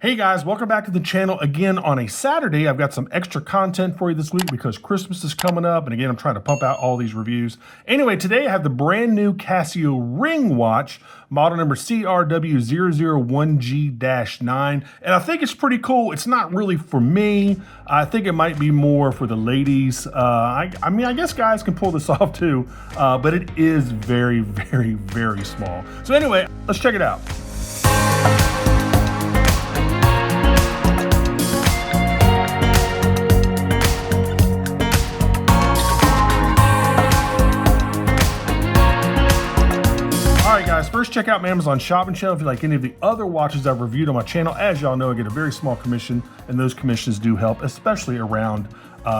Hey guys, welcome back to the channel again on a Saturday. I've got some extra content for you this week because Christmas is coming up, and again, I'm trying to pump out all these reviews. Anyway, today I have the brand new Casio ring watch, model number CRW001G-9, and I think it's pretty cool. It's not really for me. I think it might be more for the ladies. I mean, I guess guys can pull this off too, but it is very, very, very small. So anyway, let's check it out. Alright guys, first check out my Amazon shopping channel if you like any of the other watches I've reviewed on my channel. As y'all know, I get a very small commission, and those commissions do help, especially around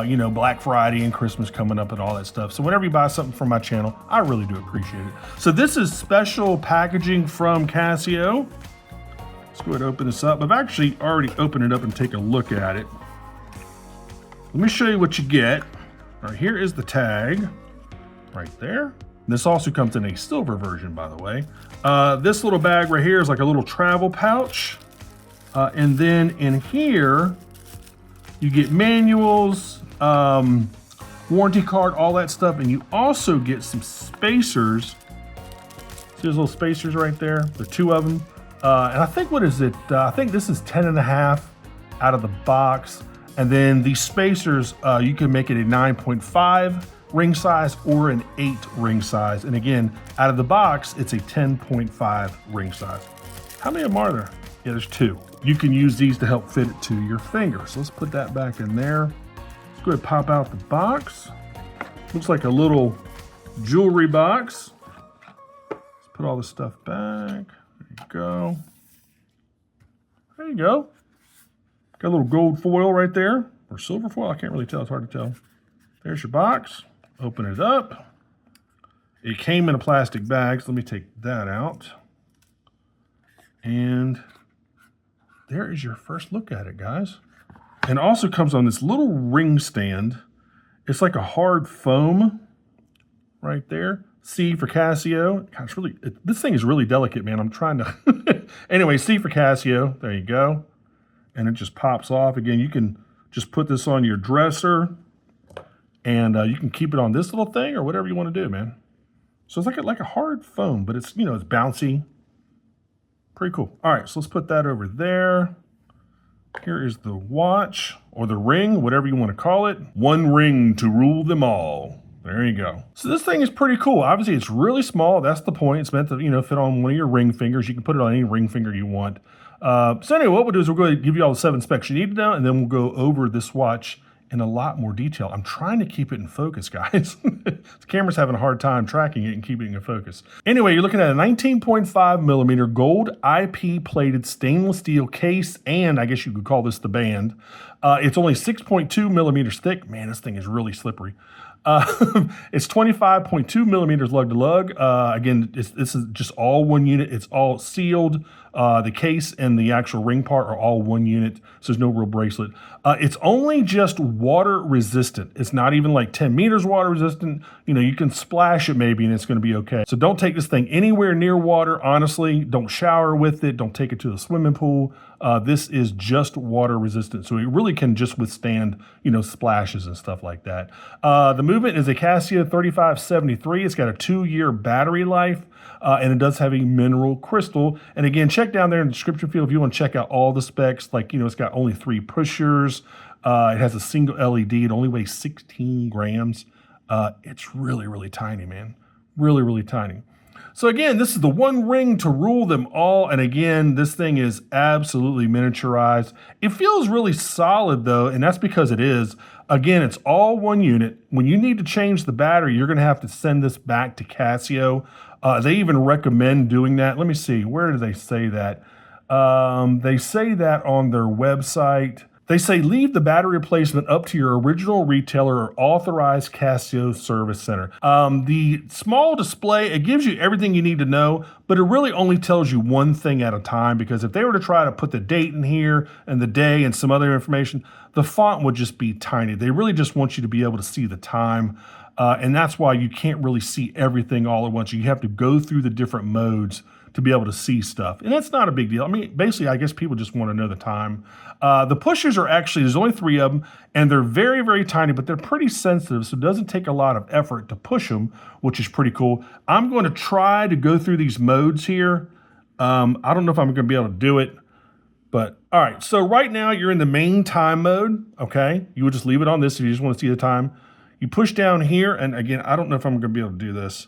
you know, Black Friday and Christmas coming up and all that stuff. So whenever you buy something from my channel, I really do appreciate it. So this is special packaging from Casio. Let's go ahead and open this up. I've actually already opened it up and take a look at it. Let me show you what you get. All right, here is the tag right there. This also comes in a silver version, by the way. This little bag right here is like a little travel pouch. And then in here, you get manuals, warranty card, all that stuff. And you also get some spacers. See those little spacers right there? There are two of them. And I think, what is it? I think this is 10.5 out of the box. And then these spacers, you can make it a 9.5 ring size or an 8 ring size. And again, out of the box, it's a 10.5 ring size. How many of them are there? Yeah, there's 2. You can use these to help fit it to your finger. So let's put that back in there. Let's go ahead and pop out the box. Looks like a little jewelry box. Let's put all this stuff back. There you go. There you go. Got a little gold foil right there, or silver foil, I can't really tell, it's hard to tell. There's your box. Open it up. It came in a plastic bag, so let me take that out. And there is your first look at it, guys. And it also comes on this little ring stand. It's like a hard foam right there. C for Casio. Gosh, really, this thing is really delicate, man. I'm trying to. Anyway, C for Casio. There you go. And it just pops off. Again, you can just put this on your dresser. And you can keep it on this little thing or whatever you want to do, man. So it's like a hard foam, but it's, you know, it's bouncy. Pretty cool. All right, so let's put that over there. Here is the watch, or the ring, whatever you want to call it. One ring to rule them all. There you go. So this thing is pretty cool. Obviously, it's really small. That's the point. It's meant to, you know, fit on one of your ring fingers. You can put it on any ring finger you want. So anyway, what we'll do is we're going to give you all the 7 specs you need to know, and then we'll go over this watch in a lot more detail. I'm trying to keep it in focus, guys. The camera's having a hard time tracking it and keeping it in focus. Anyway, you're looking at a 19.5 millimeter gold IP plated stainless steel case, and I guess you could call this the band. It's only 6.2 millimeters thick. Man, this thing is really slippery. It's 25.2 millimeters lug to lug. Again, this is just all one unit. It's all sealed. The case and the actual ring part are all one unit, so there's no real bracelet. It's only just water resistant. It's not even like 10 meters water resistant. You know, you can splash it maybe and it's going to be okay. So don't take this thing anywhere near water, honestly. Don't shower with it. Don't take it to the swimming pool. This is just water resistant, so it really can just withstand, you know, splashes and stuff like that. The movement is a Casio 3573. It's got a 2-year battery life. And it does have a mineral crystal. And again, check down there in the description field if you want to check out all the specs. Like, you know, it's got only 3 pushers. It has a single LED. It only weighs 16 grams. It's really, really tiny, man. Really, really tiny. So again, this is the one ring to rule them all. And again, this thing is absolutely miniaturized. It feels really solid though, and that's because it is. Again, it's all one unit. When you need to change the battery, you're gonna have to send this back to Casio. They even recommend doing that. Let me see, where do they say that? They say that on their website. They say leave the battery replacement up to your original retailer or authorized Casio service center. The small display, it gives you everything you need to know, but it really only tells you one thing at a time, because if they were to try to put the date in here and the day and some other information, the font would just be tiny. They really just want you to be able to see the time. And that's why you can't really see everything all at once. You have to go through the different modes to be able to see stuff. And that's not a big deal. I mean, basically, I guess people just want to know the time. The pushers are actually, there's only 3 of them, and they're very, very tiny, but they're pretty sensitive, so it doesn't take a lot of effort to push them, which is pretty cool. I'm going to try to go through these modes here. I don't know if I'm going to be able to do it, but all right. So right now you're in the main time mode, okay? You would just leave it on this if you just want to see the time. You push down here, and again, I don't know if I'm going to be able to do this.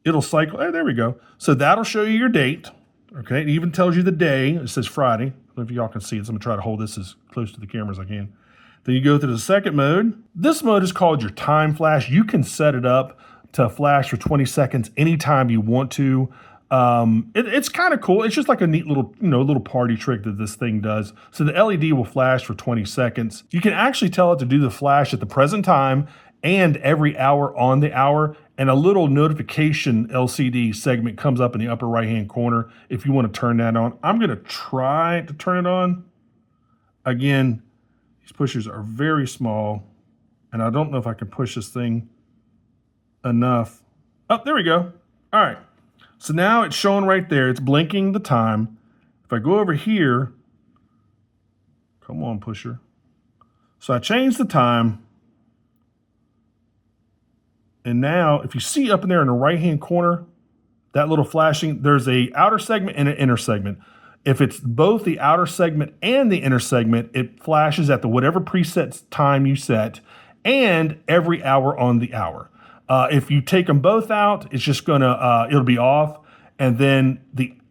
It'll cycle. Oh, there we go. So that'll show you your date, okay? It even tells you the day. It says Friday. I don't know if y'all can see it, so I'm going to try to hold this as close to the camera as I can. Then you go to the second mode. This mode is called your time flash. You can set it up to flash for 20 seconds anytime you want to. It's kind of cool. It's just like a neat little, little party trick that this thing does. So the LED will flash for 20 seconds. You can actually tell it to do the flash at the present time and every hour on the hour, and a little notification LCD segment comes up in the upper right-hand corner if you want to turn that on. I'm going to try to turn it on. Again, these pushers are very small, and I don't know if I can push this thing enough. Oh, there we go. All right. So now it's showing right there. It's blinking the time. If I go over here, come on, pusher. So I changed the time. And now, if you see up in there in the right-hand corner, that little flashing, there's a outer segment and an inner segment. If it's both the outer segment and the inner segment, it flashes at the whatever preset time you set and every hour on the hour. If you take them both out, it's just gonna, it'll be off. And then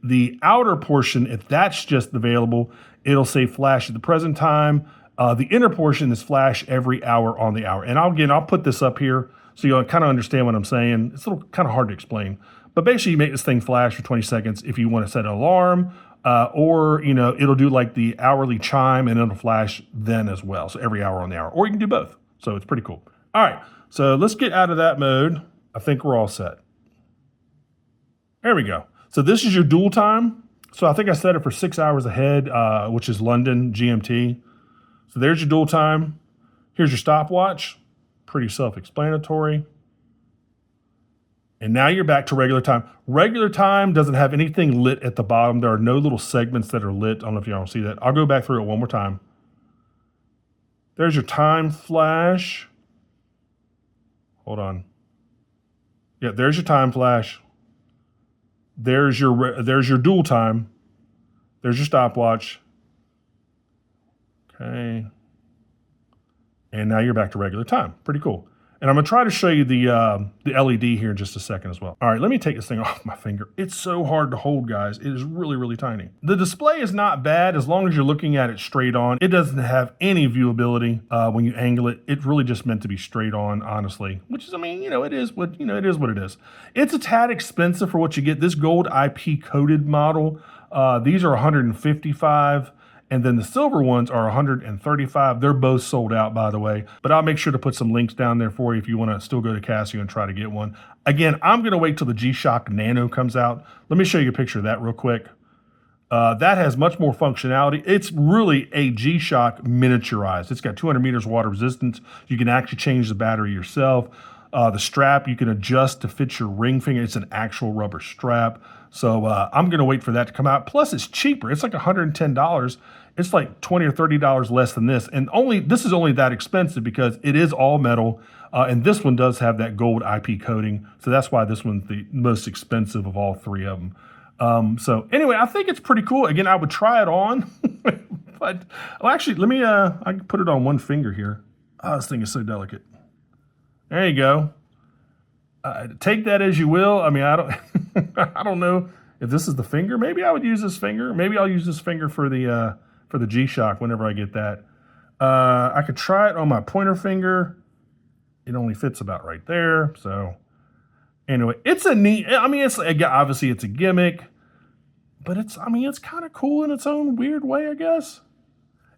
the outer portion, if that's just available, it'll say flash at the present time. The inner portion is flash every hour on the hour. And I'll put this up here so you'll kind of understand what I'm saying. It's a little kind of hard to explain. But basically, you make this thing flash for 20 seconds if you want to set an alarm, or it'll do like the hourly chime and it'll flash then as well. So every hour on the hour, or you can do both. So it's pretty cool. All right, so let's get out of that mode. I think we're all set. There we go. So this is your dual time. So I think I set it for 6 hours ahead, which is London GMT. So there's your dual time. Here's your stopwatch. Pretty self-explanatory. And now you're back to regular time. Regular time doesn't have anything lit at the bottom. There are no little segments that are lit. I don't know if y'all see that. I'll go back through it one more time. There's your time flash. Hold on. Yeah, there's your time flash. There's your dual time. There's your stopwatch. Okay. And now you're back to regular time. Pretty cool. And I'm going to try to show you the LED here in just a second as well. All right, let me take this thing off my finger. It's so hard to hold, guys. It is really, really tiny. The display is not bad as long as you're looking at it straight on. It doesn't have any viewability when you angle it. It's really just meant to be straight on, honestly. Which is, I mean, it is what it is. It's a tad expensive for what you get. This gold IP coated model, these are $155. And then the silver ones are $135. They're both sold out, by the way. But I'll make sure to put some links down there for you if you want to still go to Casio and try to get one. Again, I'm going to wait till the G-Shock Nano comes out. Let me show you a picture of that real quick. That has much more functionality. It's really a G-Shock miniaturized. It's got 200 meters water resistance. You can actually change the battery yourself. The strap you can adjust to fit your ring finger. It's an actual rubber strap. So I'm going to wait for that to come out. Plus, it's cheaper. It's like $110. It's like $20 or $30 less than this. And this is only that expensive because it is all metal. And this one does have that gold IP coating. So that's why this one's the most expensive of all 3 of them. So anyway, I think it's pretty cool. Again, I would try it on. But well, actually, let me, I can put it on one finger here. Oh, this thing is so delicate. There you go. Take that as you will. I mean, I don't know if this is the finger. Maybe I would use this finger. Maybe I'll use this finger for the G-Shock whenever I get that. I could try it on my pointer finger. It only fits about right there. So anyway, it's a neat. I mean, obviously it's a gimmick, but it's kind of cool in its own weird way, I guess.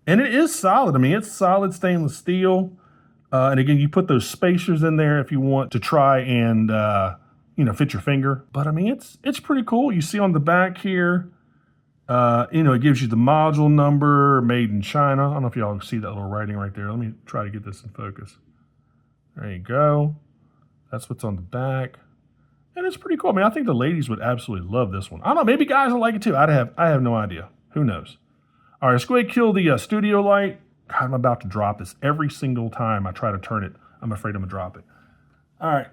And it is solid. I mean, it's solid stainless steel. And again, you put those spacers in there if you want to try and, fit your finger. But I mean, it's pretty cool. You see on the back here, it gives you the module number, made in China. I don't know if y'all see that little writing right there. Let me try to get this in focus. There you go. That's what's on the back. And it's pretty cool. I mean, I think the ladies would absolutely love this one. I don't know, maybe guys will like it too. I have no idea. Who knows? All right, let's go ahead and kill the studio light. God, I'm about to drop this every single time I try to turn it. I'm afraid I'm gonna drop it. All right,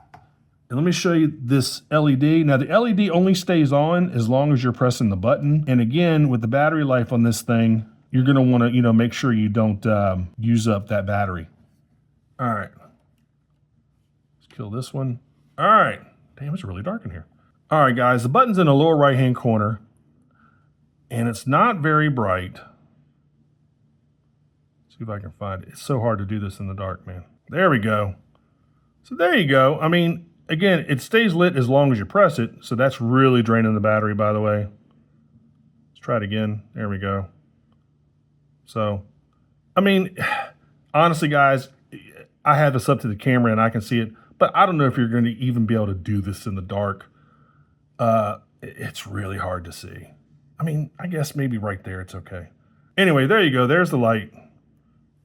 and let me show you this LED. Now the LED only stays on as long as you're pressing the button. And again, with the battery life on this thing, you're gonna wanna, make sure you don't use up that battery. All right, let's kill this one. All right, damn, it's really dark in here. All right, guys, the button's in the lower right-hand corner and it's not very bright. See if I can find it. It's so hard to do this in the dark, man. There we go. So there you go. I mean, again, it stays lit as long as you press it. So that's really draining the battery, by the way. Let's try it again. There we go. So, I mean, honestly, guys, I have this up to the camera and I can see it, but I don't know if you're going to even be able to do this in the dark. It's really hard to see. I mean, I guess maybe right there, it's okay. Anyway, there you go. There's the light.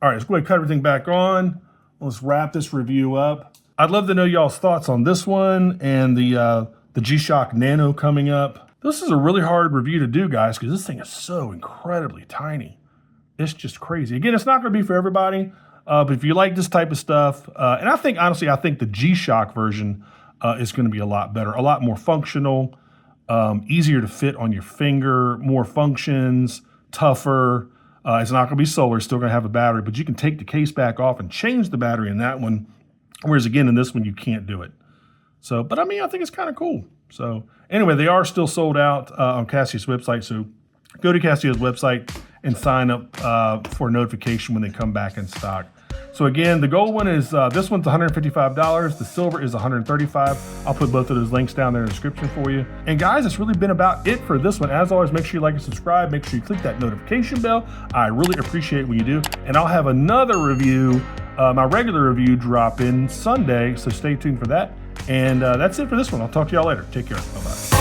All right, let's go ahead and cut everything back on. Let's wrap this review up. I'd love to know y'all's thoughts on this one and the G-Shock Nano coming up. This is a really hard review to do, guys, because this thing is so incredibly tiny. It's just crazy. Again, it's not going to be for everybody, but if you like this type of stuff, and I think, honestly, I think the G-Shock version is going to be a lot better, a lot more functional, easier to fit on your finger, more functions, tougher. It's not going to be solar, it's still going to have a battery, but you can take the case back off and change the battery in that one, whereas again, in this one, you can't do it. So, but I mean, I think it's kind of cool. So anyway, they are still sold out on Casio's website, so go to Casio's website and sign up for a notification when they come back in stock. So again, the gold one is, this one's $155. The silver is $135. I'll put both of those links down there in the description for you. And guys, it's really been about it for this one. As always, make sure you like and subscribe. Make sure you click that notification bell. I really appreciate it when you do. And I'll have another review, my regular review, drop in Sunday. So stay tuned for that. And that's it for this one. I'll talk to y'all later. Take care. Bye-bye.